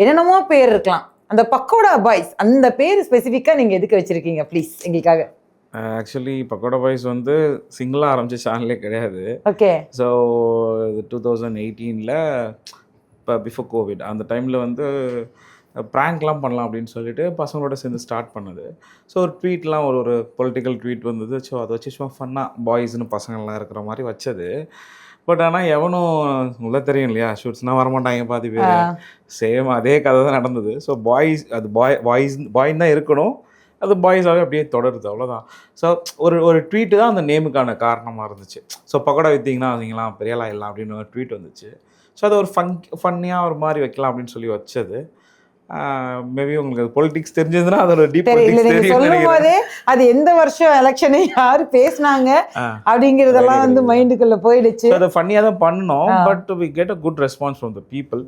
என்னென்னமோ பேர் இருக்கலாம். அந்த பக்கோடா பாய்ஸ் அந்த பேர் ஸ்பெசிஃபிக்கா நீங்க எதுக்கு வச்சிருக்கீங்க ப்ளீஸ் எங்களுக்காக? ஆக்சுவலி பக்கோடா பாய்ஸ் வந்து சிங்கிளாக ஆரம்பிச்ச சேனலே கிடையாது. ஓகே. ஸோ 2018ல் இப்போ பிஃபோர் கோவிட் அந்த டைமில் வந்து ப்ராங்க்லாம் பண்ணலாம் அப்படின்னு சொல்லிட்டு பசங்களோட சேர்ந்து ஸ்டார்ட் பண்ணது. ஸோ ஒரு ட்வீட்லாம் ஒரு பொலிட்டிக்கல் ட்வீட் வந்தது. ஸோ அதை வச்சு சும்மா ஃபன்னாக பாய்ஸ்னு பசங்கள்லாம் இருக்கிற மாதிரி வச்சது. பட் ஆனால் எவனும் உள்ள தெரியும் இல்லையா, ஷூட்ஸ்னால் வரமாட்டாங்க பாதி பேர். சேம் அதே கதை தான் நடந்தது. ஸோ பாய்ஸ் அது பாய்ன்னு தான் இருக்கணும், அது பாய்ஸாகவே அப்படியே தொடருது, அவ்வளோதான். ஸோ ஒரு ட்வீட்டு தான் அந்த நேமுக்கான காரணமாக இருந்துச்சு. ஸோ பக்கோடா விற்றீங்கன்னா அவங்களாம் பெரியலாம் இல்லை அப்படின்னு ஒரு ட்வீட் வந்துச்சு. ஸோ அதை ஒரு ஃபன்னியாக ஒரு மாதிரி வைக்கலாம் அப்படின்னு சொல்லி வச்சது. மேபி உங்களுக்கு பொலிட்டிக்ஸ் தெரிஞ்சதுன்னா அதோட டீப் சொல்லும்போதே அது எந்த வருஷம் எலெக்ஷனை யாரு பேசினாங்க அப்படிங்கிறதெல்லாம் வந்து மைண்டுக்குள்ள போயிடுச்சு. அதை ஃபன்னியாக தான் பண்ணோம். But we get a good response from the people.